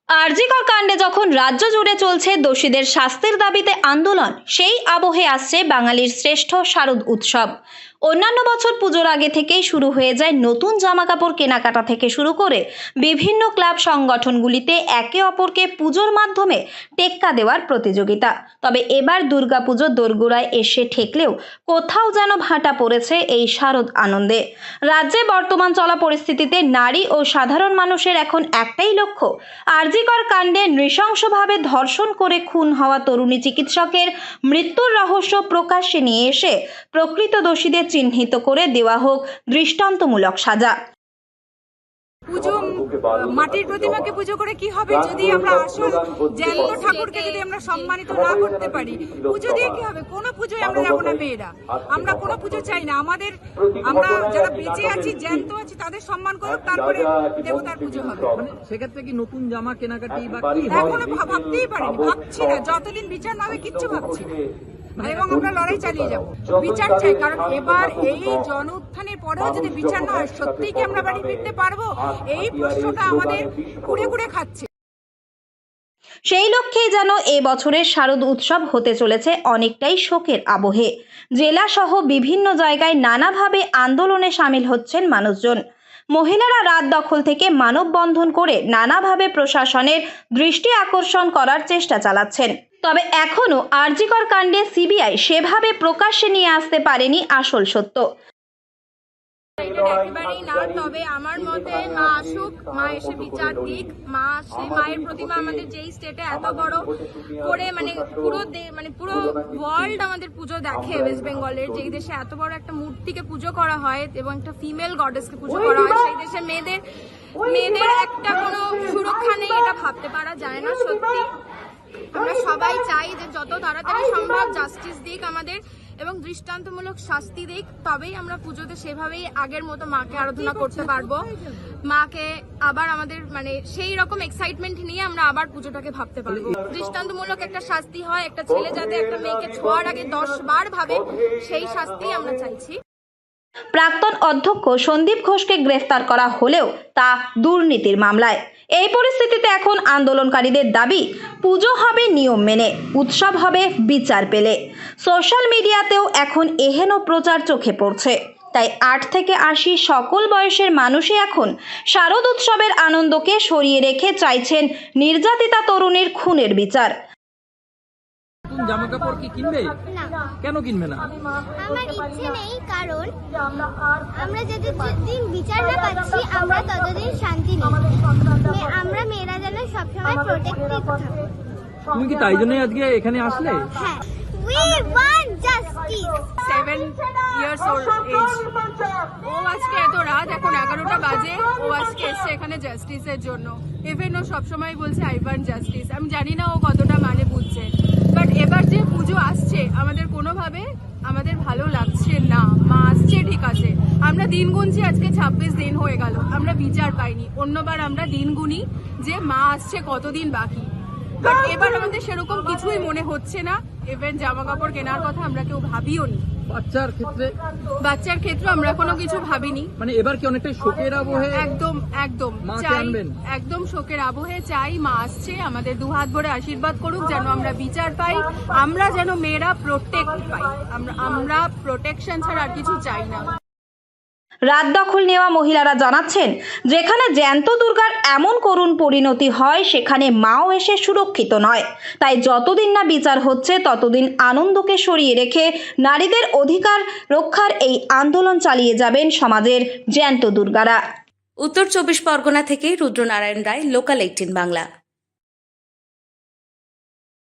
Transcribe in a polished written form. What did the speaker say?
আরজি কর কাণ্ডে যখন রাজ্য জুড়ে চলছে দোষীদের শাস্তির দাবিতে আন্দোলন, সেই আবহে আসছে বাঙালির শ্রেষ্ঠ শারদ উৎসব। অন্যান্য বছর পুজোর আগে থেকেই শুরু হয়ে যায় নতুন জামাকাপড় কেনাকাটা থেকে শুরু করে বিভিন্ন ক্লাব সংগঠনগুলিতে একে অপরকে পুজোর মাধ্যমে টেক্কা দেওয়ার প্রতিযোগিতা। তবে এবার দুর্গাপুজো দোরগোড়ায় এসে ঠেকলেও কোথাও যেন ভাটা পড়েছে এই শারদ আনন্দে। রাজ্যে বর্তমান চলা পরিস্থিতিতে নারী ও সাধারণ মানুষের এখন একটাই লক্ষ্য, আরজি কর কাণ্ডে নৃশংসভাবে ধর্ষণ করে খুন হওয়া তরুণী চিকিৎসকের মৃত্যুর রহস্য প্রকাশ্যে নিয়ে এসে প্রকৃত দোষীদের চিহ্নিত করে দেওয়া হোক দৃষ্টান্তমূলক সাজা। পুজো মাটির প্রতিমাকে পুজো করে কি হবে যদি আমরা আসল জ্যান্ত ঠাকুরকে যদি আমরা সম্মানিত না করতে পারি? পুজো দিয়ে কি হবে? কোনো পুজোয় আমরা যাবো না মেয়েরা, আমরা কোনো পুজো চাই না। আমরা যারা বেঁচে আছি, জ্যান্ত আছি, তাদের সম্মান করুক, তারপরে দেবতার পুজো হবে। সেক্ষেত্রে কি নতুন জামা কেনাকাটি বা এখনো ভাবতেই পারিনি, ভাবছি না, যতদিন বিচার না হবে কিচ্ছু ভাবছি না। এবং আমরা লড়াই চালিয়ে যাব, বিচার চাই। কারণ এবার এই জন উত্থানের পরেও যদি বিচার না হয়, সত্যিই কি আমরা বাড়ি ফিরতে পারবো? এই প্রশ্নটা আমাদের কুড়ে কুড়ে খাচ্ছে। সেই লক্ষ্যেই যেন এ বছরের শারদ উৎসব হতে চলেছে অনেকটাই শোকের আবহে। জেলা সহ বিভিন্ন জায়গায় নানাভাবে আন্দোলনে সামিল হচ্ছেন মানুষজন। মহিলারা রাত দখল থেকে মানববন্ধন করে নানাভাবে প্রশাসনের দৃষ্টি আকর্ষণ করার চেষ্টা চালাচ্ছেন। তবে এখনো আরজি কর কাণ্ডে সিবিআই সেভাবে প্রকাশ্যে নিয়ে আসতে পারেনি আসল সত্য। একেবারেই না, তবে আমার মতে মা আসুক, মা এসে বিচার দিক। মা সেই মায়ের প্রতিমা আমাদের যেই স্টেটে এত বড় করে পুরো ওয়ার্ল্ড আমাদের পুজো দেখে, ওয়েস্ট বেঙ্গলের যেই দেশে এত বড় একটা মূর্তিকে পুজো করা হয় এবং একটা ফিমেল গডেসকে পুজো করা হয়, সেই দেশে মেয়েদের একটা কোনো সুরক্ষা নেই, এটা ভাবতে পারা যায় না। সত্যি আমরা সবাই চাই যে যত তাড়াতাড়ি সম্ভব জাস্টিস দিক আমাদের এবং দৃষ্টান্তমূলক শাস্তি দিক, তবেই আমরা পুজোতে সেভাবেই আগের মতো মাকে আরাধনা করতে পারবো। মাকে আবার আমাদের সেই রকম এক্সাইটমেন্ট নিয়ে আমরা আবার পুজোটাকে ভাবতে পারবো। দৃষ্টান্তমূলক একটা শাস্তি হয়, একটা ছেলে যাতে একটা মেয়েকে ছোঁয়ার আগে 10 বার ভাবে, সেই শাস্তি আমরা চাইছি। প্রাক্তন অধ্যক্ষ সন্দীপ ঘোষকে গ্রেফতার করা হলেও তা দুর্নীতির মামলায়। এই পরিস্থিতিতে এখন আন্দোলনকারীদের দাবি, পুজো হবে নিয়ম মেনে, উৎসব হবে বিচার পেলে। সোশ্যাল মিডিয়াতেও এখন এহেন প্রচার চোখে পড়ছে। তাই 8 থেকে 80 সকল বয়সের মানুষই এখন শারদ উৎসবের আনন্দকে সরিয়ে রেখে চাইছেন নির্যাতিতা তরুণীর খুনের বিচার। জামা কাপড় কি কিনবে? কেন কিনবে না? আমার ইচ্ছে নেই, কারণ আমরা যতদিন বিচার না পাচ্ছি আমরা ততদিন শান্তি নেই। আমরা মেয়েরা যেন সবসময় প্রোটেক্টেড থাকি। তুমি কি তাই জন্যই আজকে এখানে আসলে? হ্যাঁ, we want justice. 7 years old age, ও আজকে এত রাত, এখন 11টা বাজে, ও আজকে এসছে এখানে জাস্টিসের জন্য। ইভেন ও সবসময় বলছে আই ওয়ান্ট জাস্টিস। আমি জানি না ও কতটা বুঝছে, বাট এবার যে পুজো আসছে আমাদের কোনোভাবে আমাদের ভালো লাগছে না। মা আসছে ঠিক আছে, আমরা দিন গুনছি, আজকে 26 দিন হয়ে গেল, আমরা বিচার পাইনি। অন্যবার আমরা দিন গুনি যে মা আসছে কতদিন বাকি, বাট এবার আমাদের সেরকম কিছুই মনে হচ্ছে না। ইভেন জামা কাপড় কেনার কথা আমরা কেউ ভাবিও নি। বাচ্চার ক্ষেত্রে আমরা কোনো কিছু ভাবিনি। এবার কি অনেকটাই শোকের আবহে? একদম চাই, একদম শোকের আবহে চাই। মা আসছে, আমাদের দুহাত ভরে আশীর্বাদ করুক যেন আমরা বিচার পাই, আমরা যেন মেয়েরা প্রোটেক্ট পাই। আমরা প্রোটেকশন ছাড়া আর কিছু চাই না। রাত দখল নেওয়া মহিলারা জানাচ্ছেন, যেখানে জ্যান্ত দুর্গার এমন করুণ পরিণতি হয় সেখানে মাও এসে সুরক্ষিত নয়। তাই যতদিন না বিচার হচ্ছে ততদিন আনন্দকে সরিয়ে রেখে নারীদের অধিকার রক্ষার এই আন্দোলন চালিয়ে যাবেন সমাজের জ্যান্ত দুর্গারা। উত্তর 24 পরগনা থেকে রুদ্রনারায়ণ রায়, লোকাল 18 বাংলা।